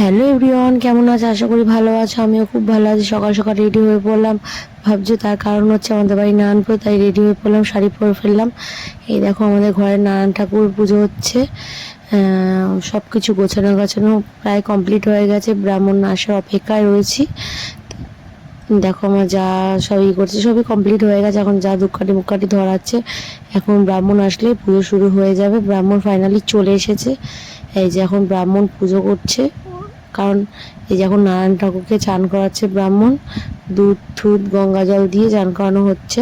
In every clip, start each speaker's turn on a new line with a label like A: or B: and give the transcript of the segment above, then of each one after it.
A: Hello everyone, কেমন আছো? আশা করি ভালো আছো। আমিও খুব ভালো আছি। সকাল সকাল রেডি হয়ে পড়লাম। ভাবছো তার কারণ হচ্ছে আমাদের বাড়ি নারায়ণপুর, তাই রেডি হয়ে পড়লাম, শাড়ি পরে ফেললাম। এই দেখো আমাদের ঘরে নারায়ণ ঠাকুর পুজো হচ্ছে। সব কিছু গোছানো গাছানো প্রায় কমপ্লিট হয়ে গেছে, ব্রাহ্মণ আসার অপেক্ষায় রয়েছি। দেখো আমার যা সবই করছে, সবই কমপ্লিট হয়ে গেছে। এখন যা ধূপকাঠি মুখকাঠি ধরাচ্ছে, এখন ব্রাহ্মণ আসলে পুজো শুরু হয়ে যাবে। ব্রাহ্মণ ফাইনালি চলে এসেছে। এই যে এখন ব্রাহ্মণ পুজো করছে, কারণ এই যে এখন নারায়ণ ঠাকুরকে চান করাচ্ছে ব্রাহ্মণ। দুধ ঠুধ গঙ্গা জল দিয়ে চান করানো হচ্ছে।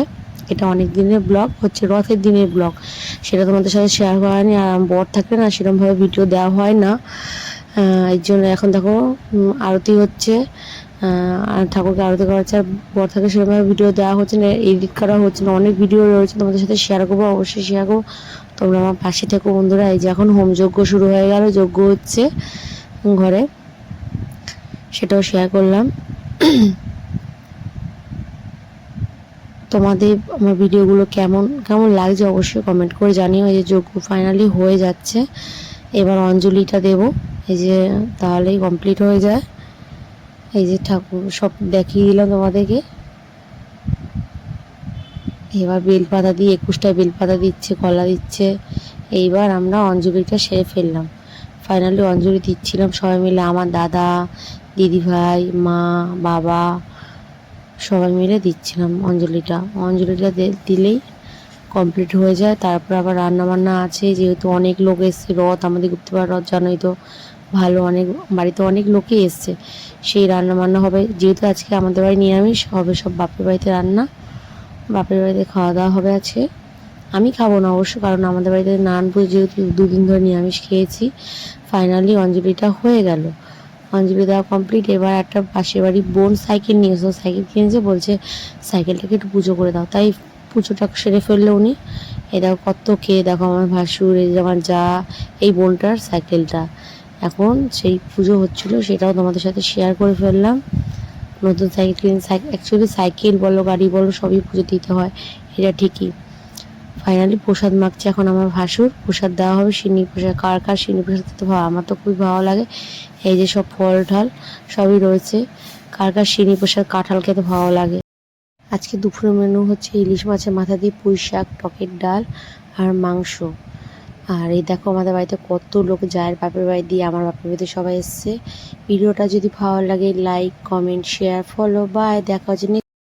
A: এটা অনেক দিনের ব্লগ, হচ্ছে রথের দিনের ব্লগ, সেটা তোমাদের সাথে শেয়ার করা হয়নি। আর বর থাকলে না সেরকমভাবে ভিডিও দেওয়া হয় না। এই জন্য এখন দেখো আরতি হচ্ছে, আর ঠাকুরকে আরতি করা হচ্ছে। আর বর থাকলে সেরকমভাবে ভিডিও দেওয়া হচ্ছে না, এডিট করা হচ্ছে না। অনেক ভিডিও রয়েছে, তোমাদের সাথে শেয়ার করবো, অবশ্যই শেয়ার করবো। তোমরা আমার পাশে থেকো বন্ধুরা। এই যে এখন হোম যজ্ঞ শুরু হয়ে গেল, যজ্ঞ হচ্ছে ঘরে, সেটাও শেয়ার করলাম। তোমাদের আমার ভিডিওগুলো কেমন কেমন লাগছে অবশ্যই কমেন্ট করে জানিও। এই যে যজ্ঞ ফাইনালি হয়ে যাচ্ছে, এবার অঞ্জলিটা দেব। এই যে তাহলেই কমপ্লিট হয়ে যায়। এই যে ঠাকুর সব দেখিয়ে দিলাম তোমাদেরকে। এবার বেলপাতা দিয়ে 21টা বেলপাতা দিচ্ছে, কলা দিচ্ছে। এইবার আমরা অঞ্জলিটা সেরে ফেললাম। ফাইনালি অঞ্জলি দিচ্ছিলাম সবাই মিলে, আমার দাদা, দিদিভাই, মা, বাবা সবাই মিলে দিচ্ছিলাম অঞ্জলিটা। অঞ্জলিটা দিলেই কমপ্লিট হয়ে যায়। তারপর আবার রান্নাবান্না আছে, যেহেতু অনেক লোক এসছে, রথ আমাদের গুপ্তবার রথ জানোই তো, ভালো অনেক বাড়িতে অনেক লোকই এসছে, সেই রান্নাবান্না হবে। যেহেতু আজকে আমাদের বাড়ি নিরামিষ হবে, সব বাপের বাড়িতে রান্না, বাপের বাড়িতে খাওয়া দাওয়া হবে আজকে। আমি খাবো না অবশ্য, কারণ আমাদের বাড়িতে নারায়ণপুর যেহেতু দুদিন ধরে নিরামিষ খেয়েছি। ফাইনালি অঞ্জলিটা হয়ে গেল, অঞ্জলি দেওয়া কমপ্লিট। এবার একটা পাশের বাড়ি বোন সাইকেল নিয়ে এসো, সাইকেল কিনেছে, বলছে সাইকেলটাকে একটু পুজো করে দাও, তাই পুজোটা সেরে ফেললো উনি। এই দেখো কত খেয়ে, দেখো আমার ভাসুর, এই যে আমার যা, এই বোনটার সাইকেলটা এখন সেই পুজো হচ্ছিল, সেটাও তোমাদের সাথে শেয়ার করে ফেললাম। নতুন সাইকেল কিনে, অ্যাকচুয়ালি সাইকেল বলো গাড়ি বলো সবই পুজো দিতে হয়, এটা ঠিকই। ফাইনালি প্রসাদ মাগছে এখন আমার ভাসুর, প্রসাদ দেওয়া হবে, সিন্নি প্রসাদ। কার কার সিন্নি প্রসাদ খেতে ভালো, আমার তো খুবই ভালো লাগে। এই যে সব ফল ঠাল সবই রয়েছে। কার কার সিন্নি প্রসাদ কাঁঠাল খেতে ভালো লাগে। আজকে দুপুরের মেনু হচ্ছে ইলিশ মাছের মাথা দিয়ে পুঁই শাক, টকের ডাল আর মাংস। আর এই দেখো আমাদের বাড়িতে কত লোক যায়, বাপের বাড়ি দিয়ে আমার বাপের বাড়িতে সবাই এসছে। ভিডিওটা যদি ভালো লাগে like comment share follow, bye. দেখা হচ্ছে